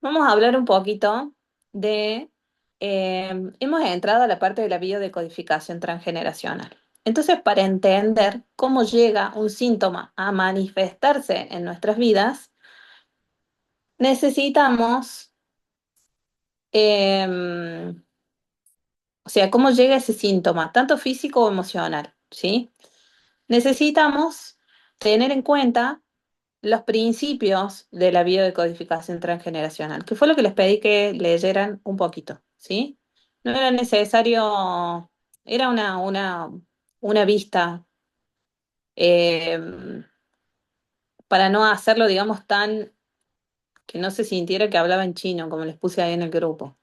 Vamos a hablar un poquito de, hemos entrado a la parte de la biodecodificación transgeneracional. Entonces, para entender cómo llega un síntoma a manifestarse en nuestras vidas, necesitamos, eh, o sea, cómo llega ese síntoma, tanto físico o emocional, ¿sí? Necesitamos tener en cuenta los principios de la biodecodificación transgeneracional, que fue lo que les pedí que leyeran un poquito, ¿sí? No era necesario, era una vista eh, para no hacerlo, digamos, tan que no se sintiera que hablaba en chino, como les puse ahí en el grupo.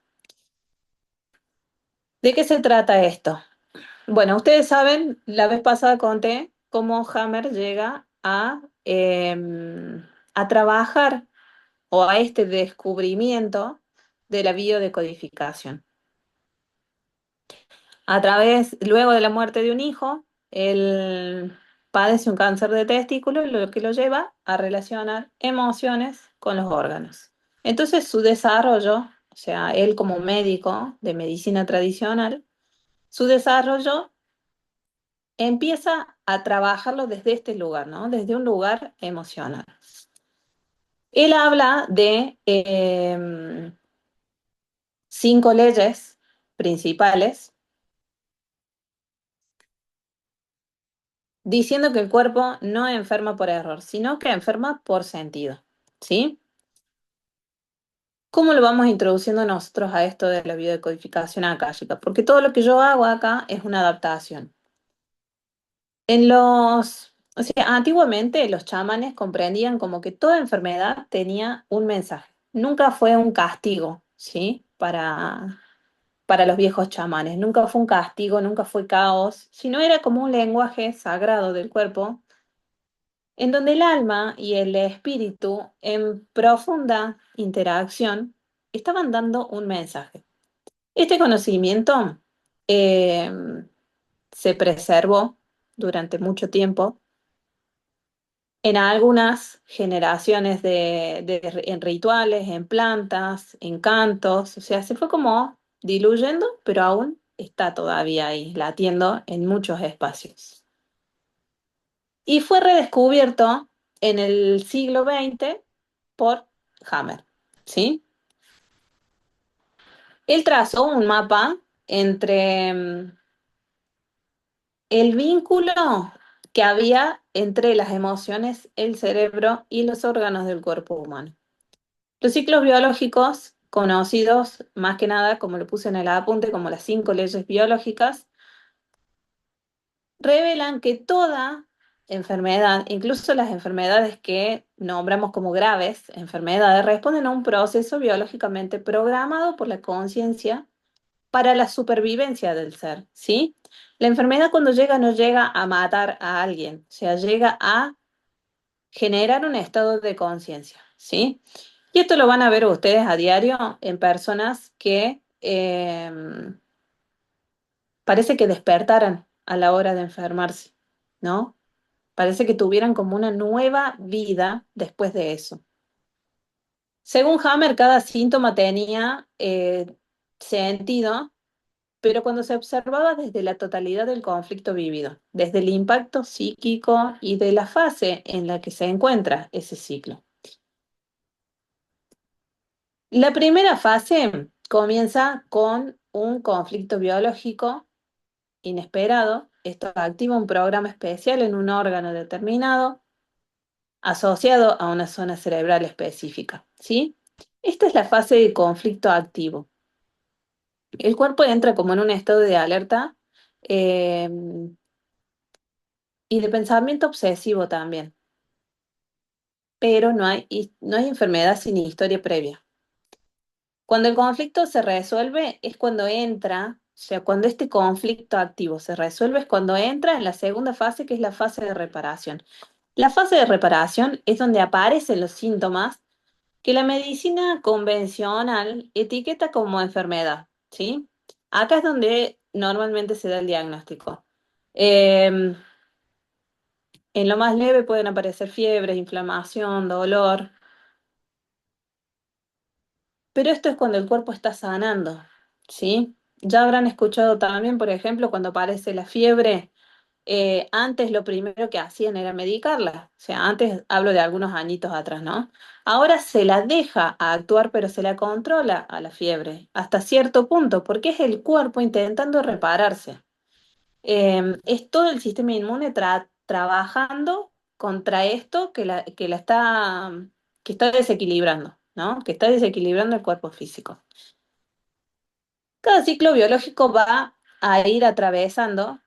¿De qué se trata esto? Bueno, ustedes saben, la vez pasada conté cómo Hammer llega a trabajar o a este descubrimiento de la biodecodificación. A través, luego de la muerte de un hijo, él padece un cáncer de testículo, lo que lo lleva a relacionar emociones con los órganos. Entonces su desarrollo, o sea, él como médico de medicina tradicional, su desarrollo empieza a trabajarlo desde este lugar, ¿no? Desde un lugar emocional. Él habla de 5 leyes principales, diciendo que el cuerpo no enferma por error, sino que enferma por sentido. ¿Sí? ¿Cómo lo vamos introduciendo nosotros a esto de la biodecodificación akáshica? Porque todo lo que yo hago acá es una adaptación. O sea, antiguamente los chamanes comprendían como que toda enfermedad tenía un mensaje. Nunca fue un castigo, ¿sí? Para los viejos chamanes. Nunca fue un castigo, nunca fue caos, sino era como un lenguaje sagrado del cuerpo, en donde el alma y el espíritu, en profunda interacción, estaban dando un mensaje. Este conocimiento eh, se preservó durante mucho tiempo en algunas generaciones en rituales, en plantas, en cantos, o sea, se fue como diluyendo, pero aún está todavía ahí, latiendo en muchos espacios. Y fue redescubierto en el siglo XX por Hammer, ¿sí? Él trazó un mapa entre el vínculo que había entre las emociones, el cerebro y los órganos del cuerpo humano. Los ciclos biológicos, conocidos más que nada, como lo puse en el apunte, como las 5 leyes biológicas, revelan que toda enfermedad, incluso las enfermedades que nombramos como graves enfermedades, responden a un proceso biológicamente programado por la conciencia para la supervivencia del ser, ¿sí? La enfermedad cuando llega no llega a matar a alguien, o sea, llega a generar un estado de conciencia, ¿sí? Y esto lo van a ver ustedes a diario en personas que parece que despertaran a la hora de enfermarse, ¿no? Parece que tuvieran como una nueva vida después de eso. Según Hammer, cada síntoma tenía sentido, pero cuando se observaba desde la totalidad del conflicto vivido, desde el impacto psíquico y de la fase en la que se encuentra ese ciclo. La primera fase comienza con un conflicto biológico inesperado. Esto activa un programa especial en un órgano determinado asociado a una zona cerebral específica, ¿sí? Esta es la fase de conflicto activo. El cuerpo entra como en un estado de alerta eh, y de pensamiento obsesivo también, pero no hay enfermedad sin historia previa. Cuando el conflicto se resuelve es cuando entra, o sea, cuando este conflicto activo se resuelve es cuando entra en la segunda fase, que es la fase de reparación. La fase de reparación es donde aparecen los síntomas que la medicina convencional etiqueta como enfermedad, ¿sí? Acá es donde normalmente se da el diagnóstico. Eh, en lo más leve pueden aparecer fiebres, inflamación, dolor. Pero esto es cuando el cuerpo está sanando, ¿sí? Ya habrán escuchado también, por ejemplo, cuando aparece la fiebre, antes lo primero que hacían era medicarla. O sea, antes hablo de algunos añitos atrás, ¿no? Ahora se la deja a actuar, pero se la controla a la fiebre hasta cierto punto, porque es el cuerpo intentando repararse. Es todo el sistema inmune trabajando contra esto que está desequilibrando, ¿no? Que está desequilibrando el cuerpo físico. Cada ciclo biológico va a ir atravesando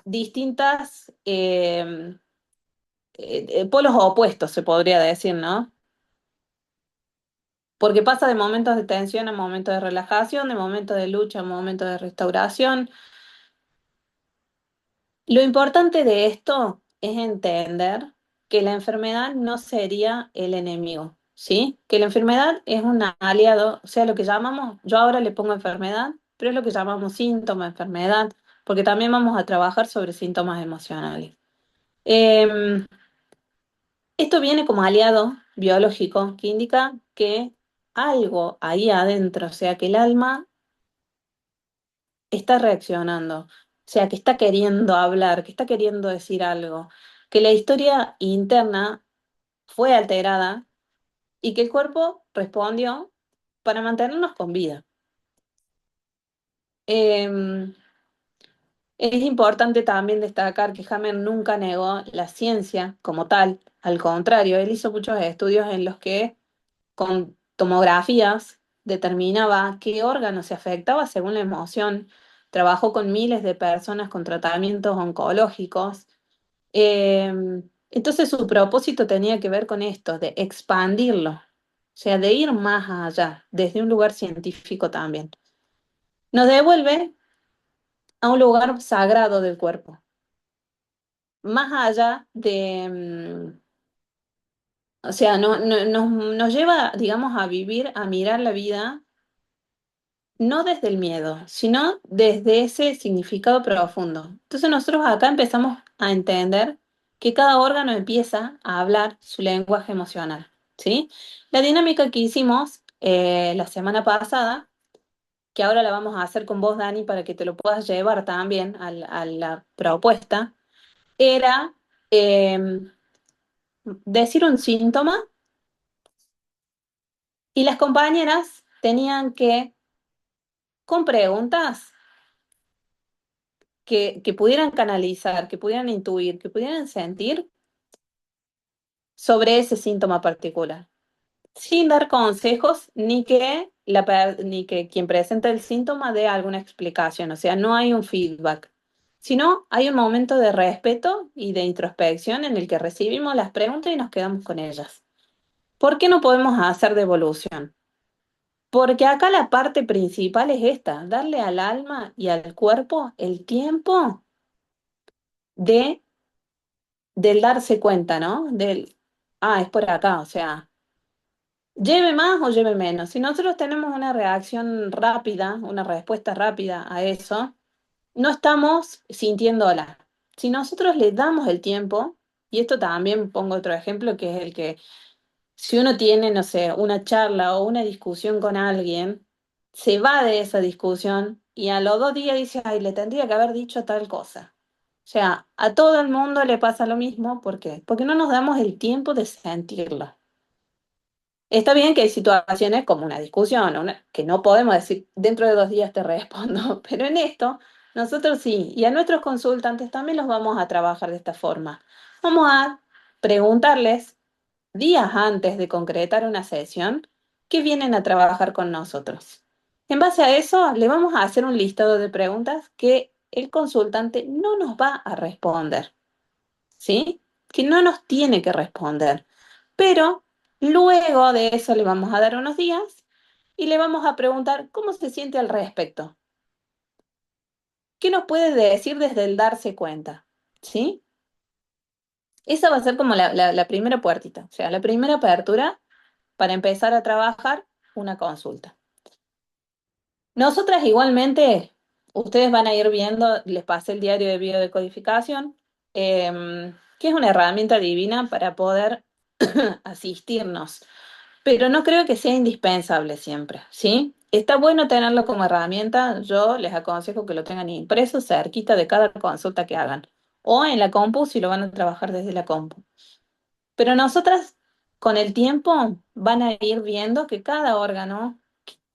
distintas polos opuestos, se podría decir, ¿no? Porque pasa de momentos de tensión a momentos de relajación, de momentos de lucha a momentos de restauración. Lo importante de esto es entender que la enfermedad no sería el enemigo, ¿sí? Que la enfermedad es un aliado, o sea, lo que llamamos, yo ahora le pongo enfermedad, pero es lo que llamamos síntoma, enfermedad, porque también vamos a trabajar sobre síntomas emocionales. Eh, Esto viene como aliado biológico que indica que algo ahí adentro, o sea, que el alma está reaccionando, o sea, que está queriendo hablar, que está queriendo decir algo, que la historia interna fue alterada y que el cuerpo respondió para mantenernos con vida. Eh, es importante también destacar que Hammer nunca negó la ciencia como tal, al contrario, él hizo muchos estudios en los que con tomografías determinaba qué órgano se afectaba según la emoción. Trabajó con miles de personas con tratamientos oncológicos. Eh, entonces su propósito tenía que ver con esto, de expandirlo, o sea, de ir más allá, desde un lugar científico también. Nos devuelve a un lugar sagrado del cuerpo, más allá de, o sea, nos lleva, digamos, a vivir, a mirar la vida no desde el miedo, sino desde ese significado profundo. Entonces nosotros acá empezamos a entender que cada órgano empieza a hablar su lenguaje emocional, ¿sí? La dinámica que hicimos la semana pasada, que ahora la vamos a hacer con vos, Dani, para que te lo puedas llevar también a la propuesta, era eh, decir un síntoma y las compañeras tenían que, con preguntas, que pudieran canalizar, que pudieran intuir, que pudieran sentir sobre ese síntoma particular, sin dar consejos ni que quien presenta el síntoma dé alguna explicación, o sea, no hay un feedback, sino hay un momento de respeto y de introspección en el que recibimos las preguntas y nos quedamos con ellas. ¿Por qué no podemos hacer devolución? Porque acá la parte principal es esta, darle al alma y al cuerpo el tiempo de del darse cuenta, ¿no? Es por acá, o sea, lleve más o lleve menos. Si nosotros tenemos una reacción rápida, una respuesta rápida a eso, no estamos sintiéndola. Si nosotros le damos el tiempo, y esto también pongo otro ejemplo, que es el que si uno tiene, no sé, una charla o una discusión con alguien, se va de esa discusión y a los 2 días dice, ay, le tendría que haber dicho tal cosa. O sea, a todo el mundo le pasa lo mismo, ¿por qué? Porque no nos damos el tiempo de sentirlo. Está bien que hay situaciones como una discusión, que no podemos decir, dentro de 2 días te respondo, pero en esto nosotros sí, y a nuestros consultantes también los vamos a trabajar de esta forma. Vamos a preguntarles días antes de concretar una sesión que vienen a trabajar con nosotros. En base a eso, le vamos a hacer un listado de preguntas que el consultante no nos va a responder, ¿sí? Que no nos tiene que responder. Pero luego de eso le vamos a dar unos días y le vamos a preguntar cómo se siente al respecto. ¿Qué nos puede decir desde el darse cuenta? ¿Sí? Esa va a ser como la primera puertita, o sea, la primera apertura para empezar a trabajar una consulta. Nosotras igualmente, ustedes van a ir viendo, les pasé el diario de biodecodificación, que es una herramienta divina para poder asistirnos. pero no creo que sea indispensable siempre, ¿sí? Está bueno tenerlo como herramienta. Yo les aconsejo que lo tengan impreso cerquita de cada consulta que hagan. O en la compu si lo van a trabajar desde la compu. Pero nosotras, con el tiempo, van a ir viendo que cada órgano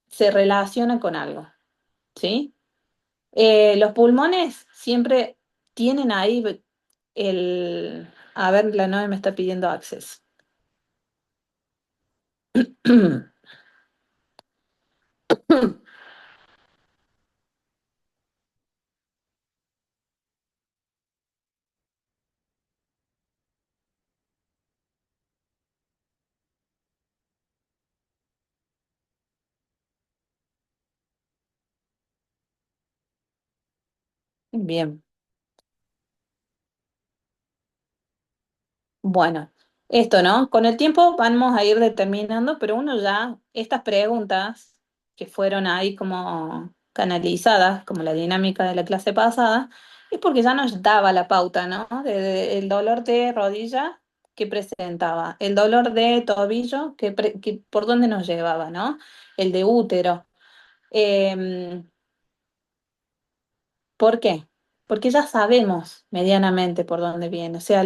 se relaciona con algo, ¿sí? Los pulmones siempre tienen ahí el... A ver, la 9 me está pidiendo acceso. Bien. Bueno, esto, ¿no? Con el tiempo vamos a ir determinando, pero uno ya, estas preguntas que fueron ahí como canalizadas, como la dinámica de la clase pasada, es porque ya nos daba la pauta, ¿no? El dolor de rodilla que presentaba, el dolor de tobillo que por dónde nos llevaba, ¿no? El de útero. Em, ¿Por qué? Porque ya sabemos medianamente por dónde viene. O sea,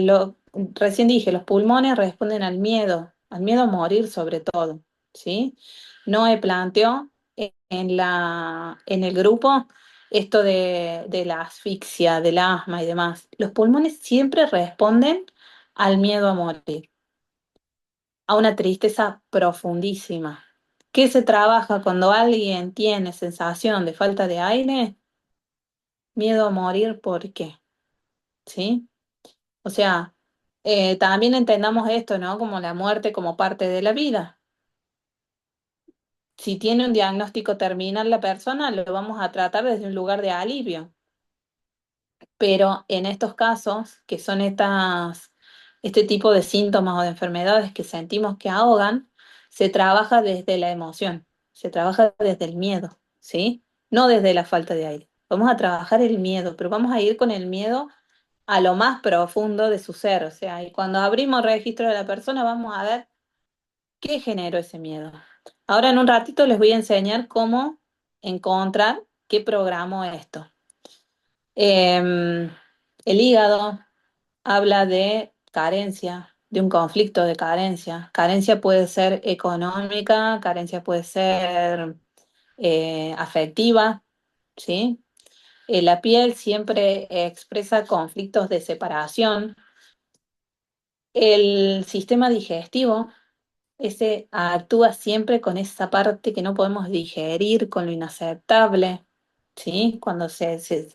recién dije, los pulmones responden al miedo a morir sobre todo, ¿sí? Noé planteó en el grupo esto de la asfixia, del asma y demás. Los pulmones siempre responden al miedo a morir, a una tristeza profundísima. ¿Qué se trabaja cuando alguien tiene sensación de falta de aire? Miedo a morir, ¿por qué? ¿Sí? O sea, también entendamos esto, ¿no? Como la muerte como parte de la vida. Si tiene un diagnóstico terminal la persona, lo vamos a tratar desde un lugar de alivio. Pero en estos casos, que son este tipo de síntomas o de enfermedades que sentimos que ahogan, se trabaja desde la emoción, se trabaja desde el miedo, ¿sí? No desde la falta de aire. Vamos a trabajar el miedo, pero vamos a ir con el miedo a lo más profundo de su ser. O sea, y cuando abrimos registro de la persona, vamos a ver qué generó ese miedo. Ahora en un ratito les voy a enseñar cómo encontrar qué programó esto. El hígado habla de carencia, de un conflicto de carencia. Carencia puede ser económica, carencia puede ser afectiva, ¿sí? La piel siempre expresa conflictos de separación. El sistema digestivo, ese actúa siempre con esa parte que no podemos digerir, con lo inaceptable, ¿sí? Cuando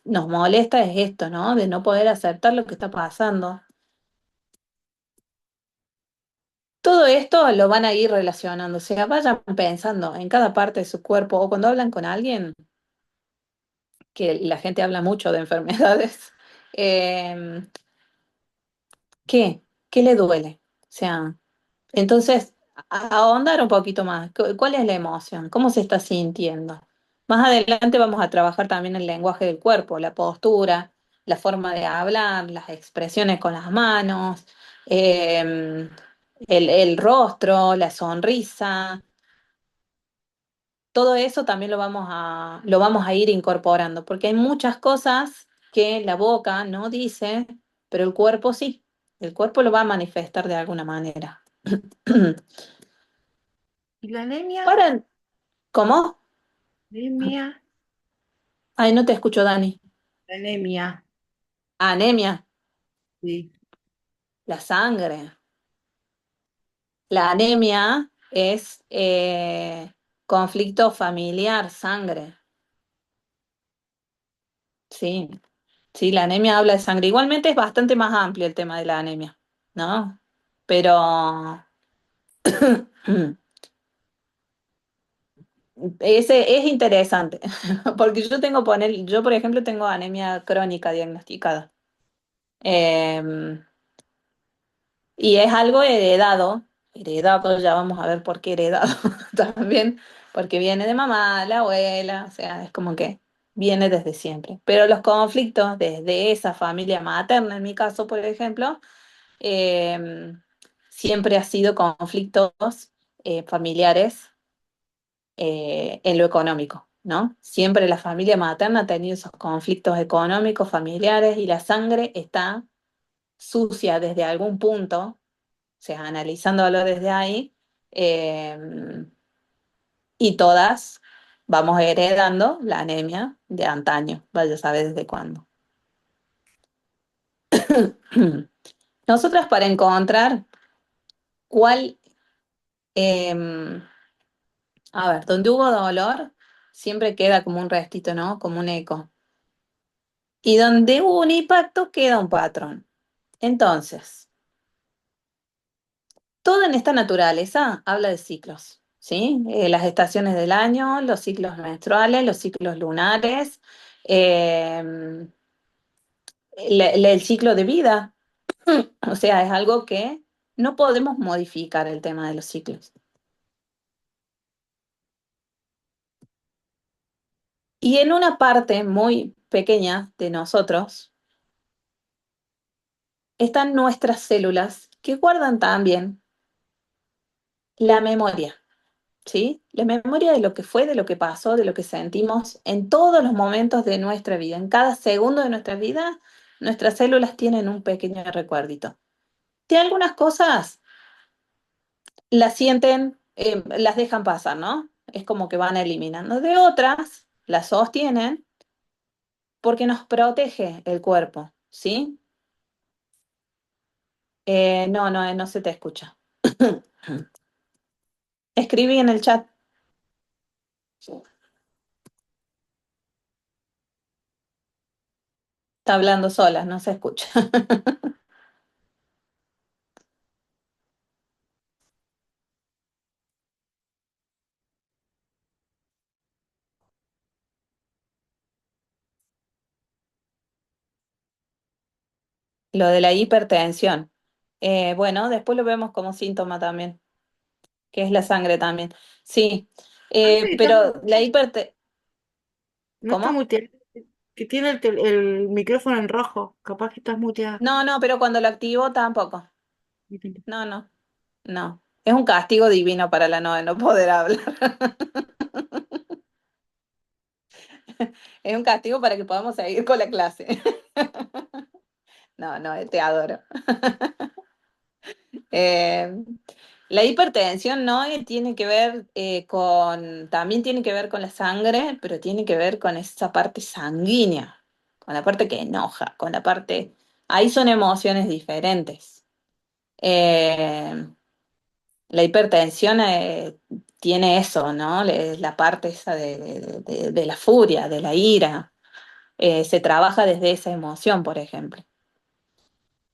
nos molesta es esto, ¿no? De no poder aceptar lo que está pasando. Todo esto lo van a ir relacionando, o sea, vayan pensando en cada parte de su cuerpo o cuando hablan con alguien, que la gente habla mucho de enfermedades, eh, ¿qué? ¿Qué le duele? O sea, entonces, ahondar un poquito más. ¿Cuál es la emoción? ¿Cómo se está sintiendo? Más adelante vamos a trabajar también el lenguaje del cuerpo, la postura, la forma de hablar, las expresiones con las manos, eh, el rostro, la sonrisa. Todo eso también lo vamos a ir incorporando, porque hay muchas cosas que la boca no dice, pero el cuerpo sí. El cuerpo lo va a manifestar de alguna manera. ¿Y la anemia? Para, ¿cómo? Anemia, Ay, no te escucho, Dani. anemia, Anemia, sí. la sangre. La anemia es conflicto familiar, sangre. Sí, sí, la anemia habla de sangre. Igualmente es bastante más amplio el tema de la anemia, ¿no? Pero ese es interesante, porque yo por ejemplo tengo anemia crónica diagnosticada. Em, Y es algo heredado, ya vamos a ver por qué heredado también, porque viene de mamá, la abuela, o sea, es como que viene desde siempre. Pero los conflictos desde esa familia materna, en mi caso, por ejemplo, eh, siempre ha sido conflictos familiares en lo económico, ¿no? Siempre la familia materna ha tenido esos conflictos económicos, familiares, y la sangre está sucia desde algún punto, o sea, analizándolo desde ahí, eh, y todas vamos heredando la anemia de antaño, vaya a saber desde cuándo. Nosotras para encontrar cuál, eh, a ver, donde hubo dolor, siempre queda como un restito, ¿no? Como un eco. Y donde hubo un impacto, queda un patrón. Entonces, todo en esta naturaleza habla de ciclos, ¿sí? Las estaciones del año, los ciclos menstruales, los ciclos lunares, eh, el ciclo de vida. O sea, es algo que no podemos modificar el tema de los ciclos. Y en una parte muy pequeña de nosotros están nuestras células que guardan también la memoria, ¿sí? La memoria de lo que fue, de lo que pasó, de lo que sentimos en todos los momentos de nuestra vida. En cada segundo de nuestra vida, nuestras células tienen un pequeño recuerdito. De algunas cosas las sienten, las dejan pasar, ¿no? Es como que van eliminando. De otras, las sostienen porque nos protege el cuerpo, ¿sí? No, no, no se te escucha. Escribí en el chat. Está hablando sola, no se escucha. Lo de la hipertensión. Bueno, después lo vemos como síntoma también, que es la sangre también. Sí, Parece que pero la hipertensión... no está ¿Cómo? muteado, que tiene el micrófono en rojo. Capaz que estás muteada. No, no, pero cuando lo activo tampoco. No, no, no. Es un castigo divino para la no poder hablar. Es un castigo para que podamos seguir con la clase. No, no, te adoro. Eh, la hipertensión no tiene que ver también tiene que ver con la sangre, pero tiene que ver con esa parte sanguínea, con la parte que enoja, con la parte, ahí son emociones diferentes. Eh, la hipertensión tiene eso, ¿no? La parte esa de la furia, de la ira. Se trabaja desde esa emoción, por ejemplo.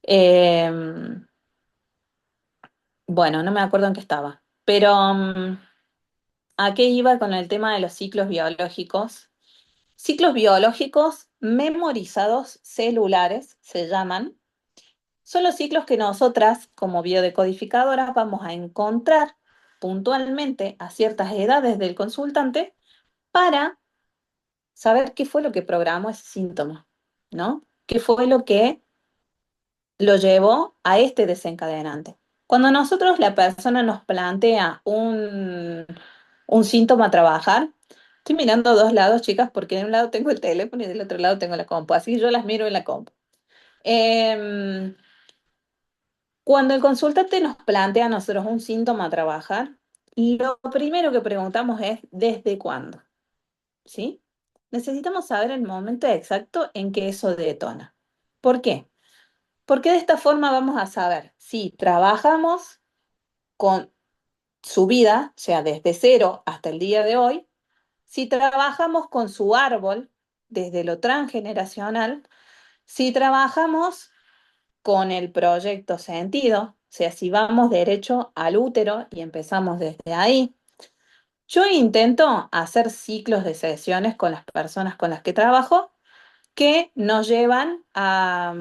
Eh, bueno, no me acuerdo en qué estaba, pero ¿a qué iba con el tema de los ciclos biológicos? Ciclos biológicos memorizados celulares se llaman. Son los ciclos que nosotras, como biodecodificadoras, vamos a encontrar puntualmente a ciertas edades del consultante para saber qué fue lo que programó ese síntoma, ¿no? ¿Qué fue lo que lo llevó a este desencadenante? Cuando nosotros, la persona nos plantea un síntoma a trabajar, estoy mirando a dos lados, chicas, porque de un lado tengo el teléfono y del otro lado tengo la compu, así que yo las miro en la compu. Em, Cuando el consultante nos plantea a nosotros un síntoma a trabajar, lo primero que preguntamos es ¿desde cuándo? ¿Sí? Necesitamos saber el momento exacto en que eso detona. ¿Por qué? Porque de esta forma vamos a saber si trabajamos con su vida, o sea, desde cero hasta el día de hoy, si trabajamos con su árbol desde lo transgeneracional, si trabajamos con el proyecto sentido, o sea, si vamos derecho al útero y empezamos desde ahí. Yo intento hacer ciclos de sesiones con las personas con las que trabajo que nos llevan a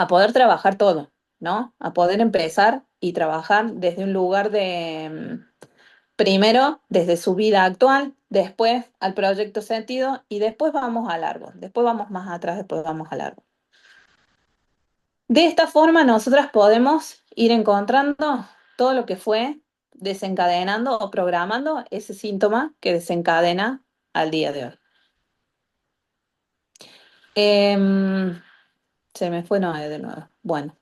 poder trabajar todo, ¿no? A poder empezar y trabajar desde un lugar primero desde su vida actual, después al proyecto sentido y después vamos al árbol, después vamos más atrás, después vamos al árbol. De esta forma nosotras podemos ir encontrando todo lo que fue desencadenando o programando ese síntoma que desencadena al día de hoy. Em, Se me fue Noé de nuevo. Bueno.